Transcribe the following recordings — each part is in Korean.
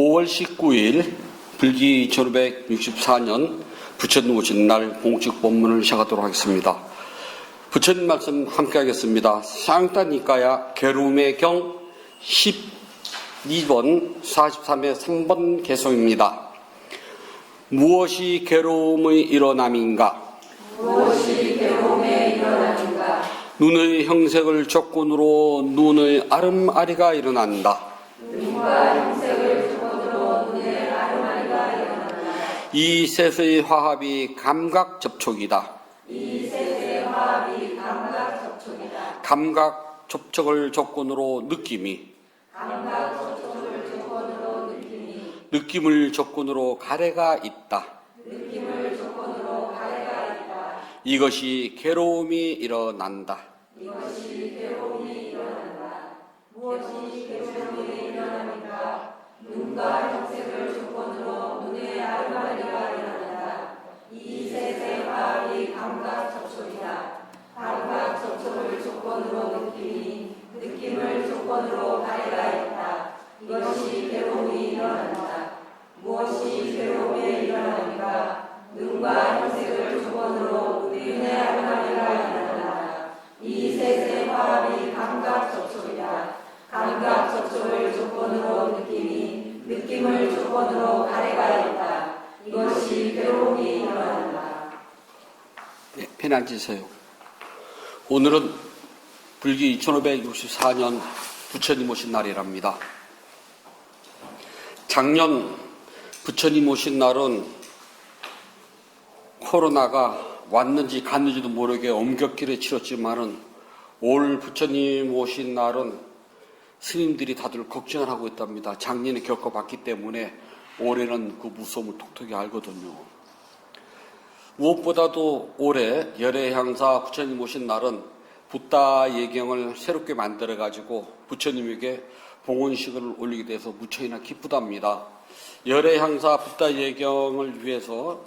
5월 19일 불기 1564년 부처님 오신 날 공식 본문을 시작하도록 하겠습니다. 부처님 말씀 함께 하겠습니다. 쌍따니까야 괴로움의 경 12번 43의 3번 개송입니다. 무엇이 괴로움의 일어남인가? 무엇이 괴로움의 일어남인가? 눈의 형색을 조건으로 눈의 아름아리가 일어난다. 눈과 형색을 조건으로 눈의 아름아리가 일어난다. 이 셋의 화합이 감각 접촉이다. 이 셋의 화합이 감각 접촉이다. 감각 접촉을 조건으로 느낌이, 감각 접촉을 조건으로 느낌을 조건으로 가래가 있다. 느낌을 조건으로 가래가 있다. 이것이 괴로움이 일어난다. 이것이 괴로움이 일어난다. 무엇이 괴로움이 일어납니까? 눈과 형색을 조건으로 눈의 아름아리가 일어난다. 이 셋의 화합이 감각 접촉이다. 감각 접촉을 조건으로 느낌이, 느낌을 조건으로 가래가 있다. 이것이 괴로움이 일어난다. 무엇이 괴로움에 일어납니까? 눈과 형색을 조건으로 눈의 아름아리가 일어난다. 이 셋의 화합이 감각 접촉이다. 감각 접촉을 조건으로 느낌이, 느낌을 조건으로 가래가 있다. 이것이 괴로움이 일어난다. 네, 편히 앉으세요. 오늘은 불기 2564년 부처님 오신 날이랍니다. 작년 부처님 오신 날은 코로나가 왔는지 갔는지도 모르게 엄격기를 치렀지만은 올 부처님 오신 날은 스님들이 다들 걱정을 하고 있답니다. 작년에 겪어봤기 때문에 올해는 그 무서움을 톡톡히 알거든요. 무엇보다도 올해 열애향사 부처님 오신 날은 붓다 예경을 새롭게 만들어가지고 부처님에게 봉헌식을 올리게 돼서 무척이나 기쁘답니다. 열애향사 붓다 예경을 위해서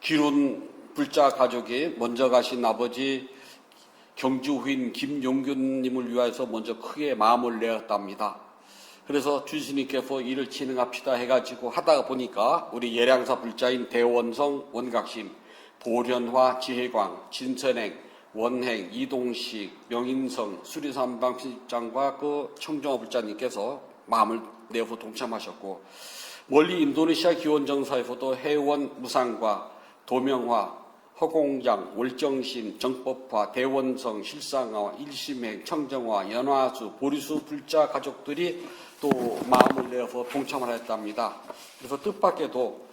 기룬 불자 가족이 먼저 가신 아버지 경주 후인 김용균님을 위하여서 먼저 크게 마음을 내었답니다. 그래서 주스님께서 일을 진행합시다 해가지고 하다가 보니까 우리 열애향사 불자인 대원성, 원각심, 보련화, 지혜광, 진선행, 원행, 이동식, 명인성, 수리삼방 편집장과 그 청정호 불자님께서 마음을 내어서 동참하셨고, 멀리 인도네시아 기원정사에서도 해원 무상과 도명화, 허공장, 월정신, 정법화, 대원성, 실상화, 일심행, 청정화, 연화수, 보리수 불자 가족들이 또 마음을 내어서 동참을 하였답니다. 그래서 뜻밖에도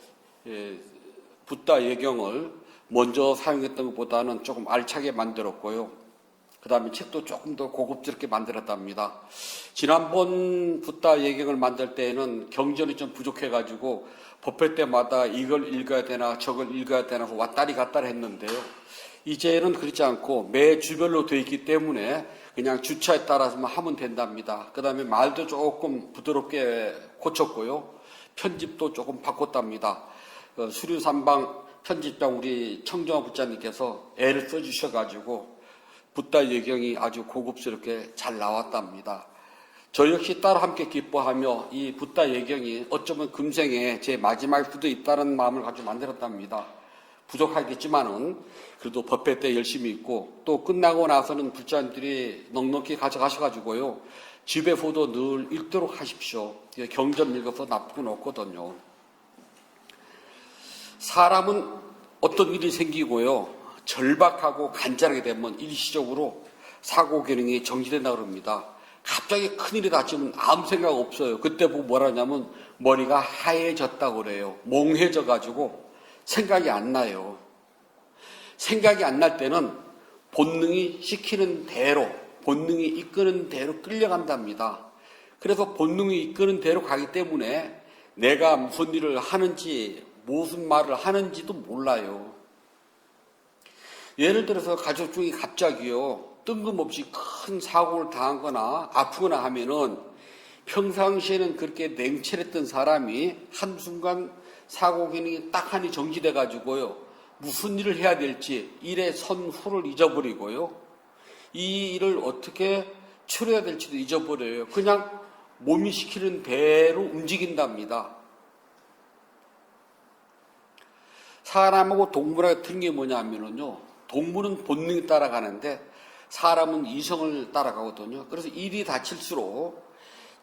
붓다 예경을 먼저 사용했던 것보다는 조금 알차게 만들었고요. 그 다음에 책도 조금 더 고급스럽게 만들었답니다. 지난번 붓다 예경을 만들 때에는 경전이 좀 부족해가지고 법회 때마다 이걸 읽어야 되나 저걸 읽어야 되나 왔다리 갔다리 했는데요. 이제는 그렇지 않고 매 주별로 되어 있기 때문에 그냥 주차에 따라서만 하면 된답니다. 그 다음에 말도 조금 부드럽게 고쳤고요. 편집도 조금 바꿨답니다. 수류삼방 편집장 우리 청정화 부자님께서 애를 써주셔가지고 붓다 예경이 아주 고급스럽게 잘 나왔답니다. 저 역시 따라 함께 기뻐하며 이 붓다 예경이 어쩌면 금생에 제 마지막일 수도 있다는 마음을 가지고 만들었답니다. 부족하겠지만은 그래도 법회 때 열심히 있고 또 끝나고 나서는 불자님들이 넉넉히 가져가셔가지고요. 집에서도 늘 읽도록 하십시오. 경전 읽어서 나쁘고 없거든요. 사람은 어떤 일이 생기고요. 절박하고 간절하게 되면 일시적으로 사고 기능이 정지된다 그럽니다. 갑자기 큰일이 닥치면 아무 생각 없어요. 그때 보고 뭐라냐면 머리가 하얘졌다고 그래요. 몽해져가지고 생각이 안 나요. 생각이 안 날 때는 본능이 시키는 대로, 본능이 이끄는 대로 끌려간답니다. 그래서 본능이 이끄는 대로 가기 때문에 내가 무슨 일을 하는지, 무슨 말을 하는지도 몰라요. 예를 들어서 가족 중에 갑자기요, 뜬금없이 큰 사고를 당하거나 아프거나 하면은 평상시에는 그렇게 냉철했던 사람이 한순간 사고 기능이 딱 하니 정지돼 가지고요. 무슨 일을 해야 될지 일의 선후를 잊어버리고요. 이 일을 어떻게 처리해야 될지도 잊어버려요. 그냥 몸이 시키는 대로 움직인답니다. 사람하고 동물하고 틀린 게 뭐냐면요, 동물은 본능에 따라가는데 사람은 이성을 따라가거든요. 그래서 일이 닥칠수록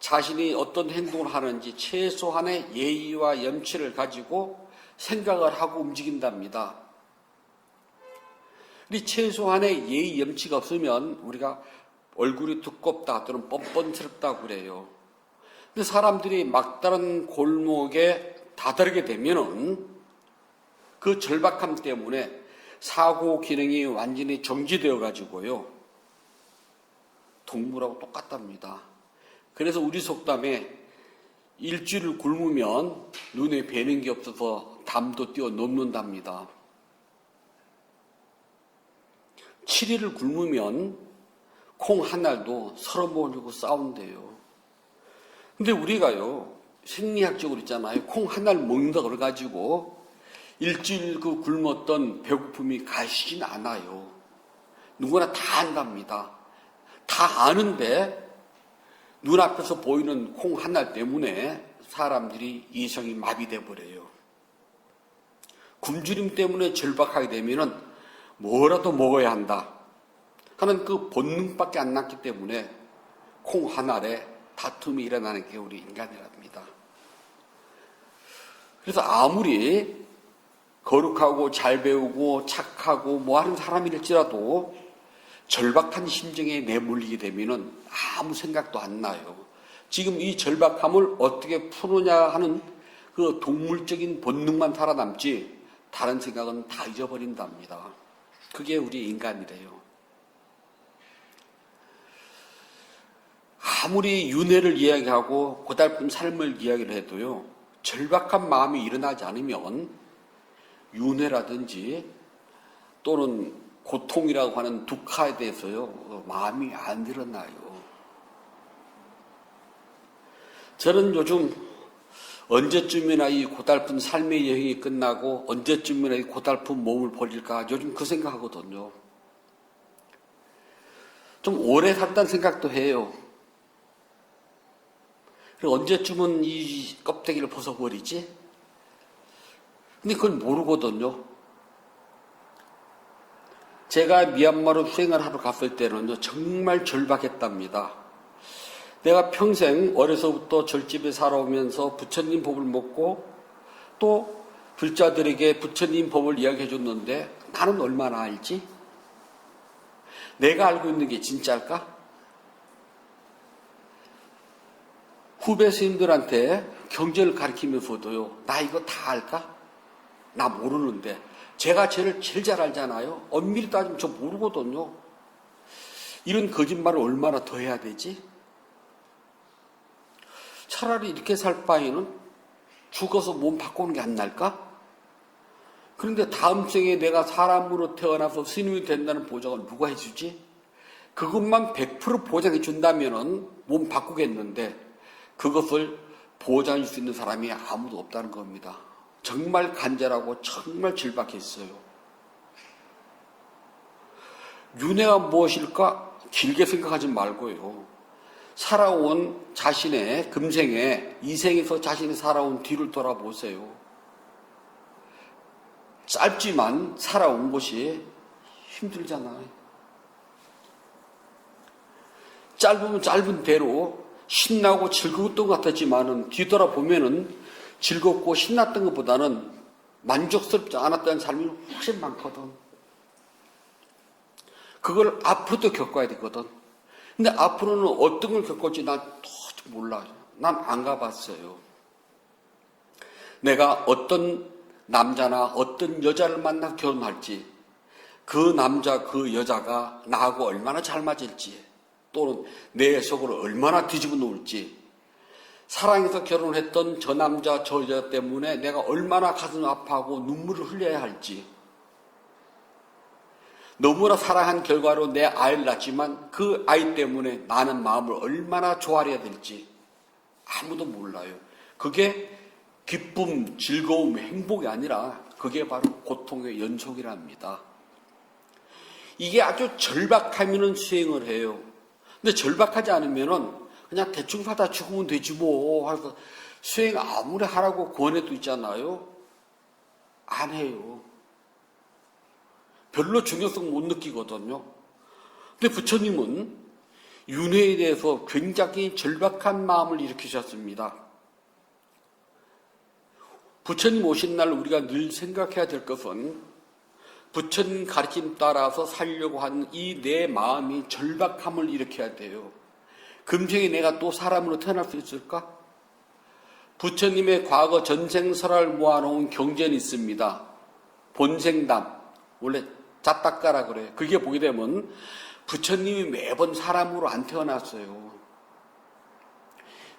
자신이 어떤 행동을 하는지 최소한의 예의와 염치를 가지고 생각을 하고 움직인답니다. 이 최소한의 예의 염치가 없으면 우리가 얼굴이 두껍다 또는 뻔뻔스럽다고 그래요. 근데 사람들이 막다른 골목에 다다르게 되면은 그 절박함 때문에 사고 기능이 완전히 정지되어 가지고요, 동물하고 똑같답니다. 그래서 우리 속담에 일주일을 굶으면 눈에 뵈는 게 없어서 담도 뛰어넘는답니다. 7일을 굶으면 콩 한 알도 서로 모으려고 싸운대요. 근데 우리가요, 생리학적으로 있잖아요. 콩 한 알 먹는다 그래가지고 일주일 그 굶었던 배고픔이 가시진 않아요. 누구나 다 안답니다. 다 아는데 눈앞에서 보이는 콩 한 알 때문에 사람들이 이성이 마비돼 버려요. 굶주림 때문에 절박하게 되면은 뭐라도 먹어야 한다 하는 그 본능밖에 안 났기 때문에 콩 한 알에 다툼이 일어나는 게 우리 인간이랍니다. 그래서 아무리 거룩하고 잘 배우고 착하고 뭐 하는 사람일지라도 절박한 심정에 내몰리게 되면은 아무 생각도 안 나요. 지금 이 절박함을 어떻게 푸느냐 하는 그 동물적인 본능만 살아남지 다른 생각은 다 잊어버린답니다. 그게 우리 인간이래요. 아무리 윤회를 이야기하고 고달픈 삶을 이야기를 해도요, 절박한 마음이 일어나지 않으면 윤회라든지 또는 고통이라고 하는 두카에 대해서요, 마음이 안 일어나요. 저는 요즘 언제쯤이나 이 고달픈 삶의 여행이 끝나고 언제쯤이나 이 고달픈 몸을 버릴까 요즘 그 생각하거든요. 좀 오래 살다는 생각도 해요. 그리고 언제쯤은 이 껍데기를 벗어버리지? 근데 그걸 모르거든요. 제가 미얀마로 수행을 하러 갔을 때는요, 정말 절박했답니다. 내가 평생 어려서부터 절집에 살아오면서 부처님 법을 먹고 또 불자들에게 부처님 법을 이야기해 줬는데 나는 얼마나 알지? 내가 알고 있는 게 진짜일까? 후배 스님들한테 경전을 가르치면서도요, 나 이거 다 알까? 나 모르는데. 제가 제일 잘 알잖아요. 엄밀히 따지면 저 모르거든요. 이런 거짓말을 얼마나 더 해야 되지? 차라리 이렇게 살 바에는 죽어서 몸 바꾸는 게 안 날까? 그런데 다음 생에 내가 사람으로 태어나서 스님이 된다는 보장을 누가 해주지? 그것만 100% 보장해 준다면은 몸 바꾸겠는데 그것을 보장해 줄 수 있는 사람이 아무도 없다는 겁니다. 정말 간절하고 정말 절박했어요. 윤회가 무엇일까? 길게 생각하지 말고요, 살아온 자신의 금생에, 이생에서 자신이 살아온 뒤를 돌아보세요. 짧지만 살아온 것이 힘들잖아요. 짧으면 짧은 대로 신나고 즐거웠던 것 같았지만은 뒤돌아보면은 즐겁고 신났던 것보다는 만족스럽지 않았다는 삶이 훨씬 많거든. 그걸 앞으로도 겪어야 되거든. 근데 앞으로는 어떤 걸 겪을지 난 도저히 몰라요. 난 안 가봤어요. 내가 어떤 남자나 어떤 여자를 만나 결혼할지, 그 남자 그 여자가 나하고 얼마나 잘 맞을지, 또는 내 속으로 얼마나 뒤집어 놓을지, 사랑해서 결혼했던 저 남자 저 여자 때문에 내가 얼마나 가슴 아파하고 눈물을 흘려야 할지, 너무나 사랑한 결과로 내 아이를 낳지만 그 아이 때문에 나는 마음을 얼마나 조아려야 될지 아무도 몰라요. 그게 기쁨, 즐거움, 행복이 아니라 그게 바로 고통의 연속이랍니다. 이게 아주 절박하면은 수행을 해요. 근데 절박하지 않으면은 그냥 대충 받아 죽으면 되지 뭐. 하면서 수행 아무리 하라고 권해도 있잖아요. 안 해요. 별로 중요성 못 느끼거든요. 근데 부처님은 윤회에 대해서 굉장히 절박한 마음을 일으키셨습니다. 부처님 오신 날 우리가 늘 생각해야 될 것은 부처님 가르침 따라서 살려고 하는 이 내 마음이 절박함을 일으켜야 돼요. 금생에 내가 또 사람으로 태어날 수 있을까? 부처님의 과거 전생설을 모아놓은 경전이 있습니다. 본생담, 원래 자딱가라 그래요. 그게 보게 되면 부처님이 매번 사람으로 안 태어났어요.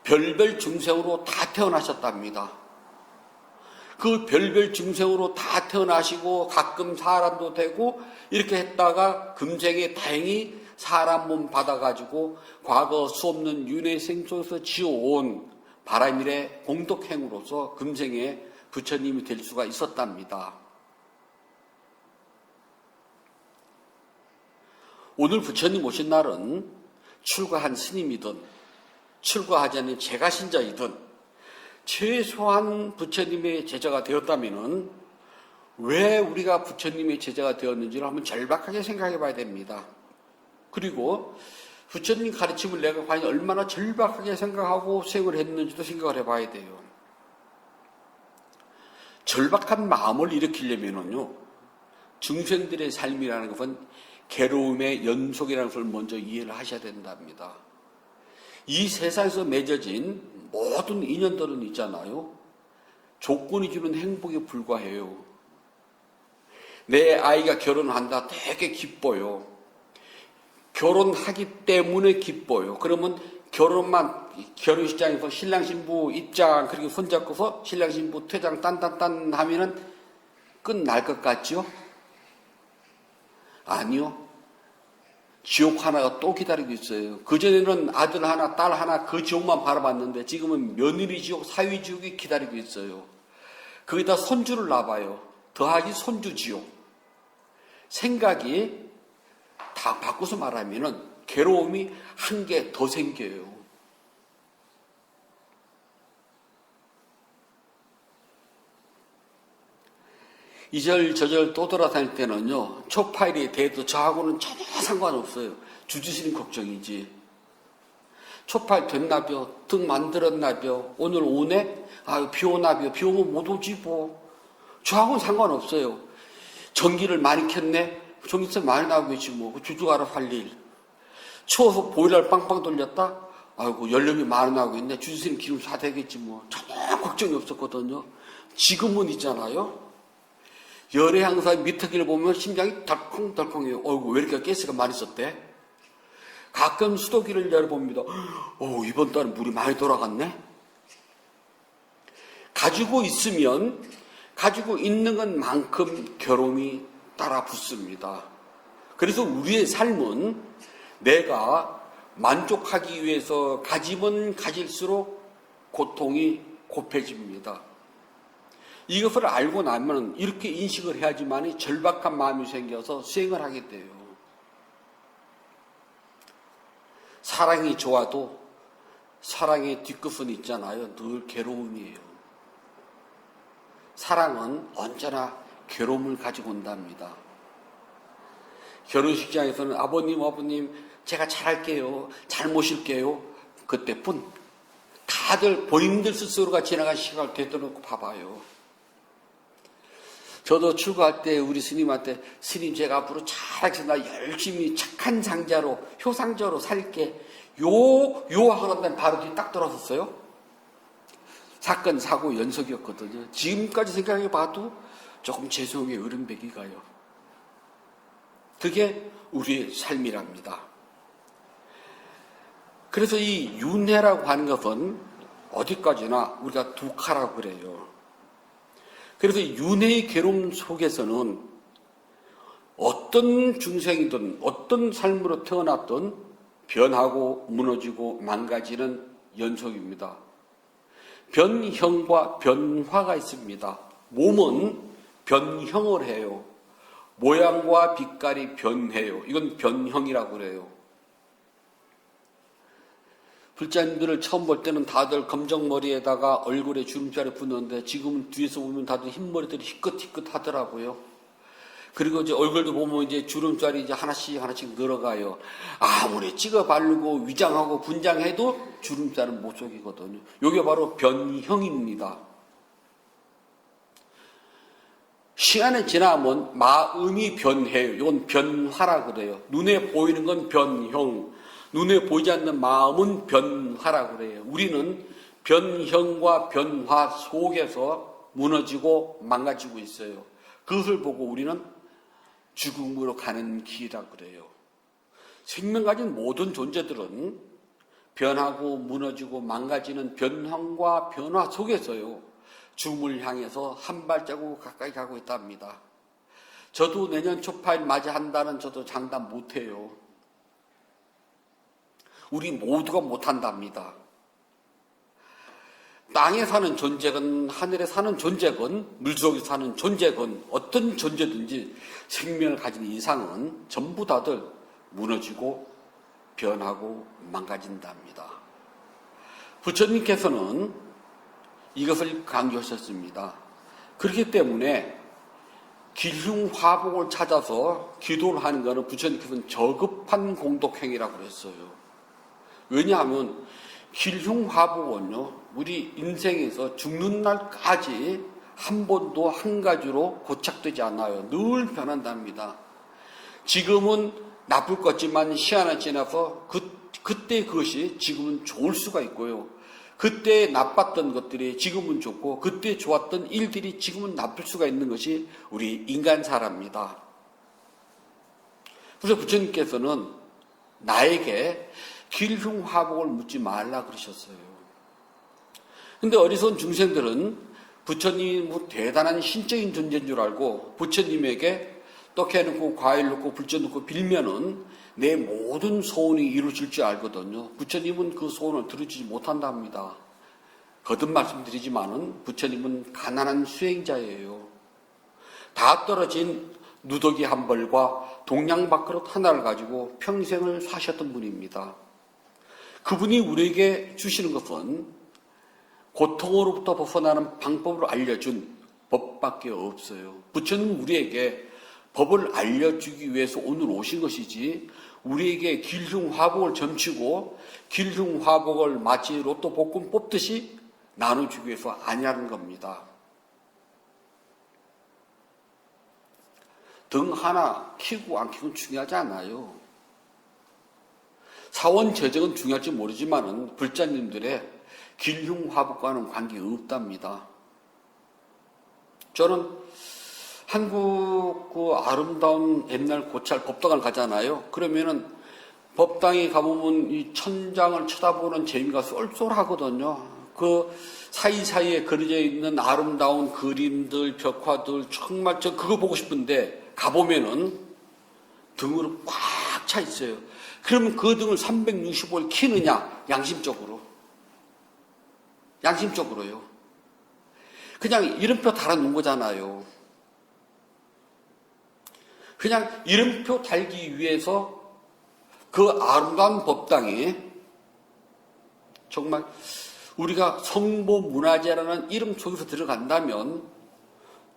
별별 중생으로 다 태어나셨답니다. 그 별별 중생으로 다 태어나시고 가끔 사람도 되고 이렇게 했다가 금생에 다행히 사람 몸 받아가지고 과거 수없는 윤회 생속에서 지어온 바람일의 공덕행으로서 금생에 부처님이 될 수가 있었답니다. 오늘 부처님 오신 날은 출가한 스님이든 출가하지 않은 제가신자이든 최소한 부처님의 제자가 되었다면 왜 우리가 부처님의 제자가 되었는지를 한번 절박하게 생각해 봐야 됩니다. 그리고 부처님 가르침을 내가 과연 얼마나 절박하게 생각하고 수행을 했는지도 생각을 해봐야 돼요. 절박한 마음을 일으키려면요, 중생들의 삶이라는 것은 괴로움의 연속이라는 것을 먼저 이해를 하셔야 된답니다. 이 세상에서 맺어진 모든 인연들은 있잖아요. 조건이 주는 행복에 불과해요. 내 아이가 결혼한다 되게 기뻐요. 결혼하기 때문에 기뻐요. 그러면 결혼식장에서 신랑 신부 입장 그리고 손잡고서 신랑 신부 퇴장 딴딴딴 하면은 끝날 것 같죠? 아니요. 지옥 하나가 또 기다리고 있어요. 그전에는 아들 하나, 딸 하나 그 지옥만 바라봤는데 지금은 며느리 지옥, 사위 지옥이 기다리고 있어요. 거기다 손주를 낳아봐요. 더하기 손주 지옥. 생각이 다 바꿔서 말하면은 괴로움이 한 개 더 생겨요. 이절 저절 또 돌아다닐 때는요, 초파일이 돼도 저하고는 전혀 상관없어요. 주주스님 걱정이지. 초파일 됐나벼? 등 만들었나벼? 오늘 오네? 아유, 비 오나벼? 비 오면 못 오지 뭐. 저하고는 상관없어요. 전기를 많이 켰네? 전기세 많이 나오겠지 뭐. 주주가 알아서 할 일. 추워서 보일러를 빵빵 돌렸다? 아이고, 연료비 많이 나오고 있네. 주주스님 기름 사대겠지 뭐. 전혀 걱정이 없었거든요. 지금은 있잖아요. 열의 항상 미터기를 보면 심장이 덜컹덜컹해요. 어이구, 왜 이렇게 가스가 많이 썼대? 가끔 수도기를 열어봅니다. 이번 달은 물이 많이 돌아갔네? 가지고 있으면, 가지고 있는 것만큼 괴로움이 따라 붙습니다. 그래서 우리의 삶은 내가 만족하기 위해서 가지면 가질수록 고통이 곱해집니다. 이것을 알고 나면 이렇게 인식을 해야지만 절박한 마음이 생겨서 수행을 하게 돼요. 사랑이 좋아도 사랑의 뒷끝은 있잖아요. 늘 괴로움이에요. 사랑은 언제나 괴로움을 가지고 온답니다. 결혼식장에서는 아버님 제가 잘할게요. 잘 모실게요. 그때뿐 다들 본인들 스스로가 지나간 시간을 되돌아놓고 봐봐요. 저도 출가할 때 우리 스님한테 스님 제가 앞으로 잘하겠습니다. 열심히 착한 상자로 효상자로 살게 요 하고 난 바로 뒤 딱 돌아섰어요. 사건 사고 연속이었거든요. 지금까지 생각해 봐도 조금 죄송해요. 어른배기 가요. 그게 우리의 삶이랍니다. 그래서 이 윤회라고 하는 것은 어디까지나 우리가 두카라고 그래요. 그래서 윤회의 괴로움 속에서는 어떤 중생이든 어떤 삶으로 태어났든 변하고 무너지고 망가지는 연속입니다. 변형과 변화가 있습니다. 몸은 변형을 해요. 모양과 빛깔이 변해요. 이건 변형이라고 그래요. 불자님들을 처음 볼 때는 다들 검정머리에다가 얼굴에 주름살이 붙는데 지금은 뒤에서 보면 다들 흰머리들이 희끗희끗 하더라고요. 그리고 이제 얼굴도 보면 이제 주름살이 이제 하나씩 늘어가요. 아무리 찍어 바르고 위장하고 분장해도 주름살은 못 속이거든요. 이게 바로 변형입니다. 시간이 지나면 마음이 변해요. 이건 변화라 그래요. 눈에 보이는 건 변형, 눈에 보이지 않는 마음은 변화라 그래요. 우리는 변형과 변화 속에서 무너지고 망가지고 있어요. 그것을 보고 우리는 죽음으로 가는 길이라 그래요. 생명 가진 모든 존재들은 변하고 무너지고 망가지는 변형과 변화 속에서요. 죽음을 향해서 한 발자국 가까이 가고 있답니다. 저도 내년 초파일 맞이한다는 저도 장담 못해요. 우리 모두가 못한답니다. 땅에 사는 존재건 하늘에 사는 존재건 물속에 사는 존재건 어떤 존재든지 생명을 가진 이상은 전부 다들 무너지고 변하고 망가진답니다. 부처님께서는 이것을 강조하셨습니다. 그렇기 때문에 길흉화복을 찾아서 기도를 하는 것은 부처님께서는 저급한 공덕행위라고 그랬어요. 왜냐하면 길흉화복은요, 우리 인생에서 죽는 날까지 한 번도 한 가지로 고착되지 않아요. 늘 변한답니다. 지금은 나쁠 것 같지만 시간이 지나서 그때 그것이 지금은 좋을 수가 있고요. 그때 나빴던 것들이 지금은 좋고 그때 좋았던 일들이 지금은 나쁠 수가 있는 것이 우리 인간사랍니다. 그래서 부처님께서는 나에게 길흉화복을 묻지 말라 그러셨어요. 근데 어리석은 중생들은 부처님이 뭐 대단한 신적인 존재인 줄 알고 부처님에게 떡해 놓고 과일 넣고 불전 넣고 빌면은 내 모든 소원이 이루어질 줄 알거든요. 부처님은 그 소원을 들어주지 못한답니다. 거듭 말씀드리지만은 부처님은 가난한 수행자예요. 다 떨어진 누더기 한 벌과 동양밥그릇 하나를 가지고 평생을 사셨던 분입니다. 그분이 우리에게 주시는 것은 고통으로부터 벗어나는 방법을 알려준 법밖에 없어요. 부처님은 우리에게 법을 알려주기 위해서 오늘 오신 것이지 우리에게 길흉화복을 점치고 길흉화복을 마치 로또 복권 뽑듯이 나눠주기 위해서 아니라는 겁니다. 등 하나 키고 안 키고는 중요하지 않아요. 사원 재정은 중요할지 모르지만은 불자님들의 길흉화복과는 관계 없답니다. 저는 한국 그 아름다운 옛날 고찰 법당을 가잖아요. 그러면은 법당에 가보면 이 천장을 쳐다보는 재미가 쏠쏠하거든요. 그 사이사이에 그려져 있는 아름다운 그림들, 벽화들 정말 저 그거 보고 싶은데 가보면은 등으로 꽉 차 있어요. 그러면 그 등을 365일 키느냐? 양심적으로. 양심적으로요. 그냥 이름표 달아놓은 거잖아요. 그냥 이름표 달기 위해서 그 아름다운 법당에 정말 우리가 성보문화재라는 이름 속에서 들어간다면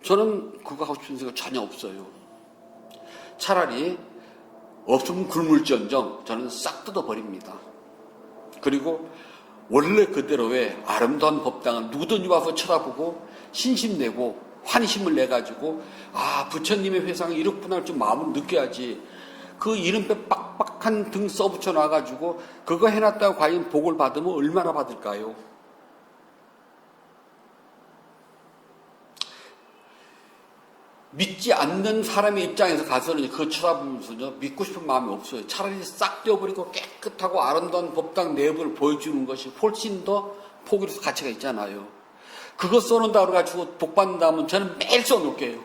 저는 그거 하고 싶은 생각 전혀 없어요. 차라리 없으면 굶을지언정 저는 싹 뜯어버립니다. 그리고 원래 그대로의 아름다운 법당을 누구든지 와서 쳐다보고 신심내고 환심을 내가지고 부처님의 회상이 이렇구나 할 줄 마음을 느껴야지. 그 이름표 빡빡한 등 써붙여 놔가지고 그거 해놨다고 과연 복을 받으면 얼마나 받을까요? 믿지 않는 사람의 입장에서 가서는 그거 쳐다보면서 믿고 싶은 마음이 없어요. 차라리 싹 떼어버리고 깨끗하고 아름다운 법당 내부를 보여주는 것이 훨씬 더 포기로서 가치가 있잖아요. 그거 써놓는다 그래가지고 복 받는다면 저는 매일 써놓을게요.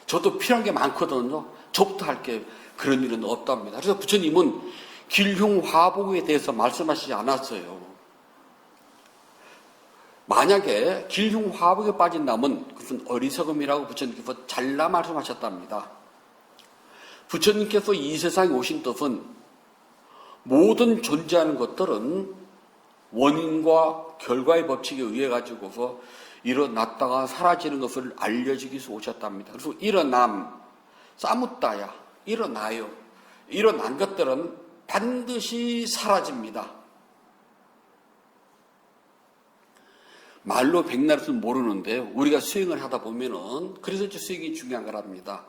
저도 필요한 게 많거든요. 저부터 할게요. 그런 일은 없답니다. 그래서 부처님은 길흉화복에 대해서 말씀하시지 않았어요. 만약에 길흉화복에 빠진다면 그것은 어리석음이라고 부처님께서 잘라 말씀하셨답니다. 부처님께서 이 세상에 오신 뜻은 모든 존재하는 것들은 원인과 결과의 법칙에 의해 가지고서 일어났다가 사라지는 것을 알려주기 위해서 오셨답니다. 그래서 일어남, 싸묻다야, 일어나요. 일어난 것들은 반드시 사라집니다. 말로 백날 을 모르는데 우리가 수행을 하다 보면은 그래서 수행이 중요한 거랍니다.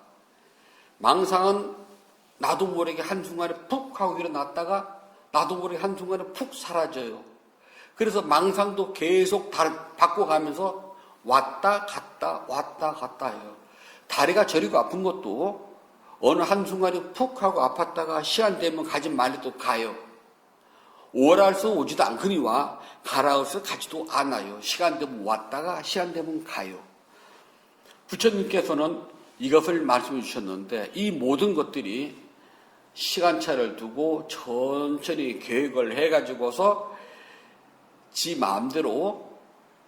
망상은 나도 모르게 한순간에 푹 하고 일어났다가 나도 모르게 한순간에 푹 사라져요. 그래서 망상도 계속 바꿔가면서 왔다 갔다 해요. 다리가 저리고 아픈 것도 어느 한순간에 푹 하고 아팠다가 시간 되면 가지 말래도 가요. 오라서 오지도 않거니와 가라서 가지도 않아요. 시간 되면 왔다가 시간 되면 가요. 부처님께서는 이것을 말씀해 주셨는데 이 모든 것들이 시간차를 두고 천천히 계획을 해가지고서 지 마음대로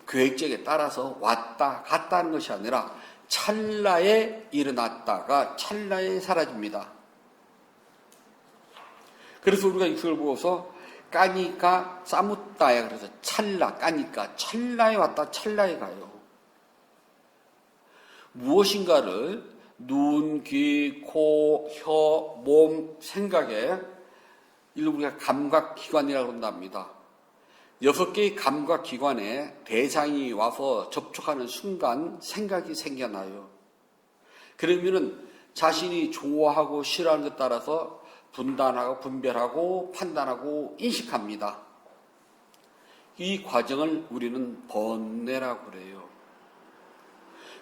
계획적에 따라서 왔다 갔다 하는 것이 아니라 찰나에 일어났다가 찰나에 사라집니다. 그래서 우리가 이걸 보고서 까니까 싸묻다야 그래서 찰나 까니까 찰나에 왔다 찰나에 가요. 무엇인가를 눈, 귀, 코, 혀, 몸, 생각에 이걸 우리가 감각기관이라고 한답니다. 6개의 감각기관에 대상이 와서 접촉하는 순간 생각이 생겨나요. 그러면은 자신이 좋아하고 싫어하는 것에 따라서 분단하고 분별하고 판단하고 인식합니다. 이 과정을 우리는 번뇌라고 그래요.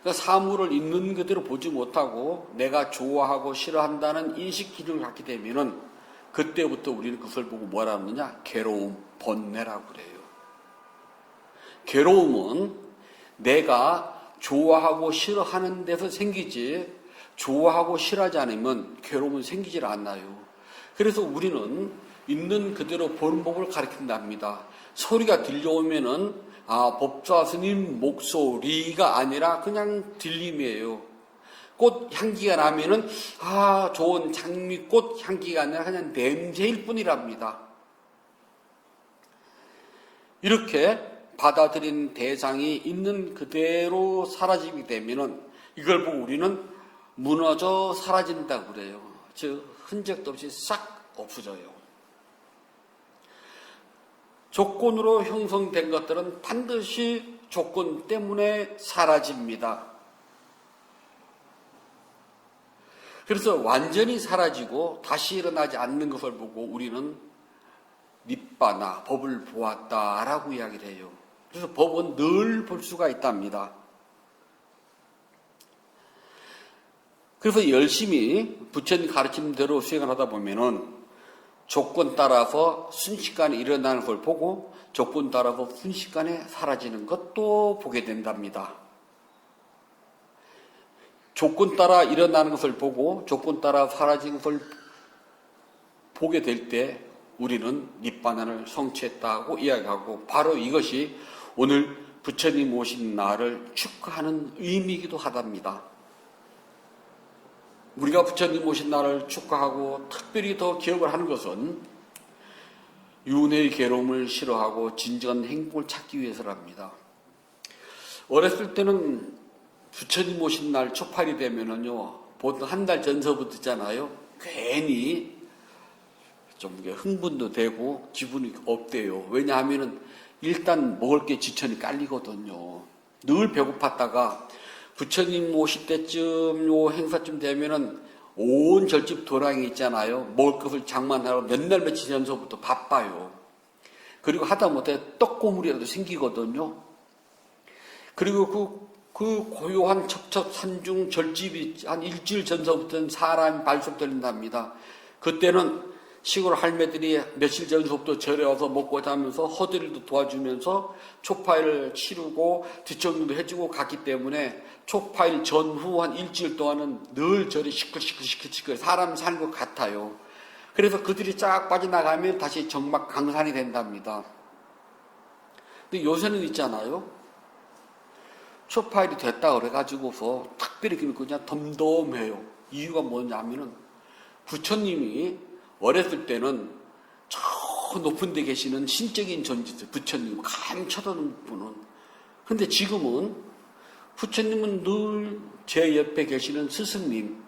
그러니까 사물을 있는 그대로 보지 못하고 내가 좋아하고 싫어한다는 인식 기준을 갖게 되면은 그때부터 우리는 그것을 보고 뭐라 하느냐? 괴로움, 번뇌라고 그래요. 괴로움은 내가 좋아하고 싫어하는 데서 생기지 좋아하고 싫어하지 않으면 괴로움은 생기질 않나요. 그래서 우리는 있는 그대로 보는 법을 가르친답니다. 소리가 들려오면은 법사 스님 목소리가 아니라 그냥 들림이에요. 꽃 향기가 나면은 좋은 장미꽃 향기가 아니라 그냥 냄새일 뿐이랍니다. 이렇게 받아들인 대상이 있는 그대로 사라지게 되면은 이걸 보고 우리는 무너져 사라진다고 그래요. 즉 흔적도 없이 싹 없어져요. 조건으로 형성된 것들은 반드시 조건 때문에 사라집니다. 그래서 완전히 사라지고 다시 일어나지 않는 것을 보고 우리는 니빠나 법을 보았다라고 이야기를 해요. 그래서 법은 늘 볼 수가 있답니다. 그래서 열심히 부처님 가르치는 대로 수행을 하다 보면은 조건 따라서 순식간에 일어나는 걸 보고 조건 따라서 순식간에 사라지는 것도 보게 된답니다. 조건 따라 일어나는 것을 보고 조건 따라 사라지는 것을 보게 될 때 우리는 니빠나를 성취했다고 이야기하고 바로 이것이 오늘 부처님 오신 날을 축하하는 의미이기도 하답니다. 우리가 부처님 오신 날을 축하하고 특별히 더 기억을 하는 것은 윤회의 괴로움을 싫어하고 진정한 행복을 찾기 위해서랍니다. 어렸을 때는 부처님 오신 날 초팔이 되면은요, 보통 한 달 전서부터 있잖아요. 괜히 좀 흥분도 되고 기분이 업돼요. 왜냐하면은 일단 먹을 게 지천이 깔리거든요. 늘 배고팠다가 부처님 오실 때쯤 요 행사쯤 되면은 온 절집 도량이 있잖아요. 먹을 것을 장만하러 몇 날 며칠 전서부터 바빠요. 그리고 하다못해 떡고물이라도 생기거든요. 그리고 그 고요한 척척 산중 절집이 한 일주일 전서부터는 사람이 발속 들린답니다. 그때는 시골 할매들이 며칠 전서부터 절에 와서 먹고 자면서 허들도 도와주면서 초파일을 치르고 뒷정리도 해주고 갔기 때문에 초파일 전후 한 일주일 동안은 늘 절이 시끌시끌 사람 사는 것 같아요. 그래서 그들이 쫙 빠져나가면 다시 정막 강산이 된답니다. 근데 요새는 있잖아요. 초파일이 됐다 그래가지고서 특별히 그냥 덤덤해요. 이유가 뭐냐면은 부처님이 어렸을 때는 저 높은 데 계시는 신적인 존재, 부처님, 감춰두는 분은. 그런데 지금은 부처님은 늘 제 옆에 계시는 스승님,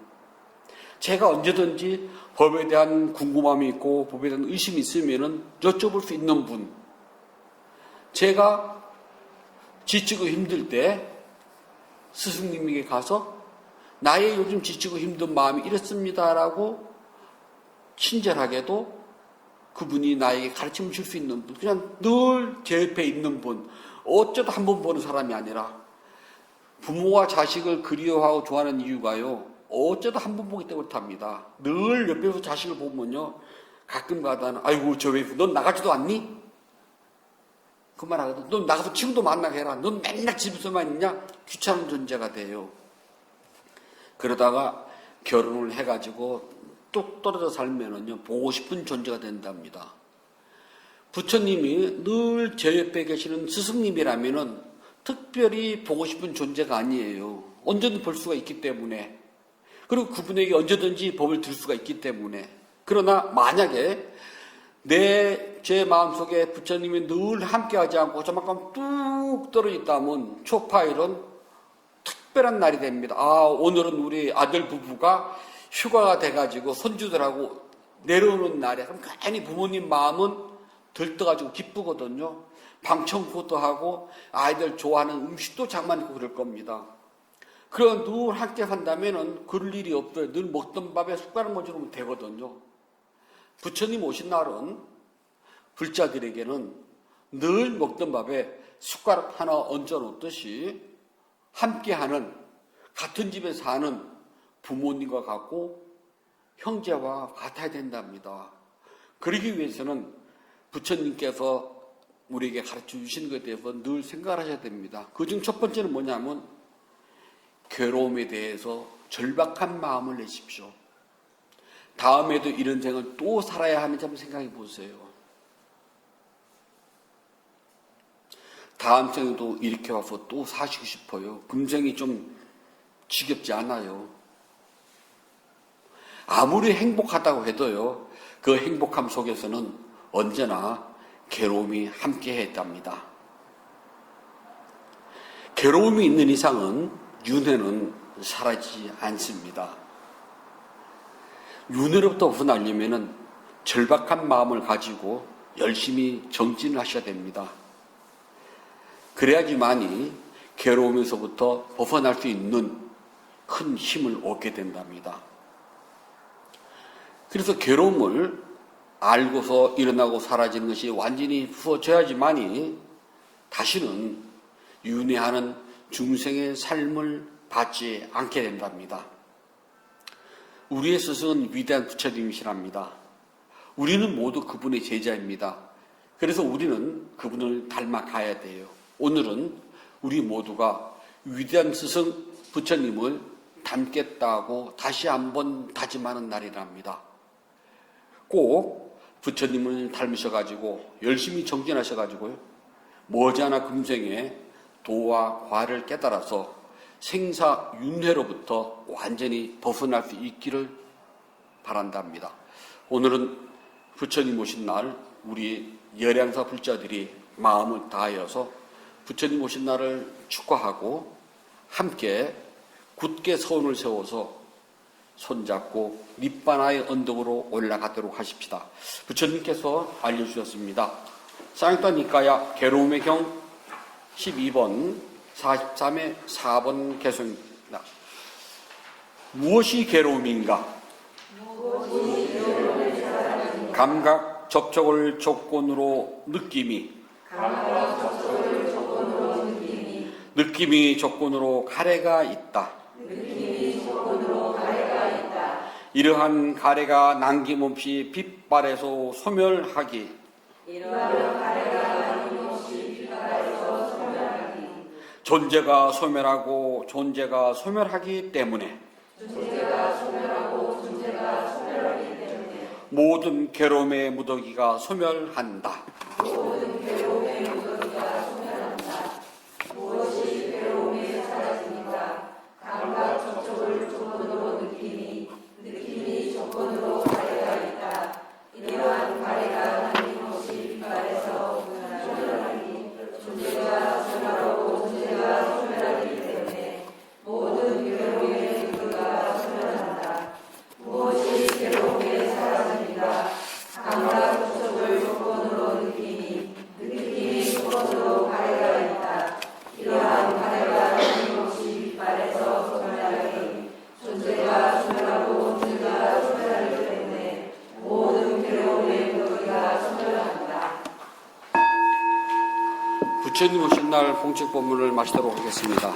제가 언제든지 법에 대한 궁금함이 있고 법에 대한 의심이 있으면 여쭤볼 수 있는 분, 제가 지치고 힘들 때 스승님에게 가서 나의 요즘 지치고 힘든 마음이 이렇습니다라고 친절하게도 그분이 나에게 가르침을 줄 수 있는 분, 그냥 늘 제 옆에 있는 분, 어쩌다 한 번 보는 사람이 아니라 부모와 자식을 그리워하고 좋아하는 이유가요, 어쩌다 한 번 보기 때문에 그렇답니다. 늘 옆에서 자식을 보면요, 가끔 가다는 아이고 저 왜 넌 나가지도 않니? 그 말 하거든. 넌 나가서 친구도 만나게 해라. 넌 맨날 집에서만 있냐? 귀찮은 존재가 돼요. 그러다가 결혼을 해가지고 뚝 떨어져 살면은요, 보고 싶은 존재가 된답니다. 부처님이 늘 제 옆에 계시는 스승님이라면은 특별히 보고 싶은 존재가 아니에요. 언제든 볼 수가 있기 때문에. 그리고 그분에게 언제든지 법을 들 수가 있기 때문에. 그러나 만약에 제 마음속에 부처님이 늘 함께하지 않고 저만큼 뚝 떨어져 있다면 초파일은 특별한 날이 됩니다. 아, 오늘은 우리 아들 부부가 휴가가 돼가지고 손주들하고 내려오는 날에, 그럼 괜히 부모님 마음은 들떠가지고 기쁘거든요. 방청포도 하고 아이들 좋아하는 음식도 장만하고 그럴 겁니다. 그럼 늘 함께 한다면은 그럴 일이 없어요. 늘 먹던 밥에 숟가락 얹으면 되거든요. 부처님 오신 날은 불자들에게는 늘 먹던 밥에 숟가락 하나 얹어 놓듯이 함께하는, 같은 집에 사는 부모님과 같고 형제와 같아야 된답니다. 그러기 위해서는 부처님께서 우리에게 가르쳐 주시는 것에 대해서 늘 생각하셔야 됩니다. 그중 첫 번째는 뭐냐면 괴로움에 대해서 절박한 마음을 내십시오. 다음에도 이런 생을 또 살아야 하는지 한번 생각해 보세요. 다음 생에도 이렇게 와서 또 사시고 싶어요. 금생이 좀 지겹지 않아요. 아무리 행복하다고 해도요, 그 행복함 속에서는 언제나 괴로움이 함께 했답니다. 괴로움이 있는 이상은 윤회는 사라지지 않습니다. 윤회로부터 벗어나려면 절박한 마음을 가지고 열심히 정진을 하셔야 됩니다. 그래야지만이 괴로움에서부터 벗어날 수 있는 큰 힘을 얻게 된답니다. 그래서 괴로움을 알고서 일어나고 사라지는 것이 완전히 부서져야지만이 다시는 윤회하는 중생의 삶을 받지 않게 된답니다. 우리의 스승은 위대한 부처님이시랍니다. 우리는 모두 그분의 제자입니다. 그래서 우리는 그분을 닮아가야 돼요. 오늘은 우리 모두가 위대한 스승 부처님을 닮겠다고 다시 한번 다짐하는 날이랍니다. 꼭 부처님을 닮으셔가지고 열심히 정진하셔가지고요, 머지않아 금생에 도와 과를 깨달아서 생사윤회로부터 완전히 벗어날 수 있기를 바란답니다. 오늘은 부처님 오신 날 우리 열양사 불자들이 마음을 다하여서 부처님 오신 날을 축하하고 함께 굳게 서운을 세워서 손잡고 니바나의 언덕으로 올라가도록 하십시다. 부처님께서 알려주셨습니다. 쌍익도 니까야 괴로움의 경 12번 43의 4번 개성입니다. 무엇이 괴로움인가? 감각 접촉을 조건으로 느낌이 조건으로 가래가 있다. 이러한 가래가 남김없이 빛발에서 소멸하기. 존재가 소멸하고 존재가 소멸하기 때문에 모든 괴로움의 무더기가 소멸한다. 부처님 오신 날 공책 본문을 마치도록 하겠습니다.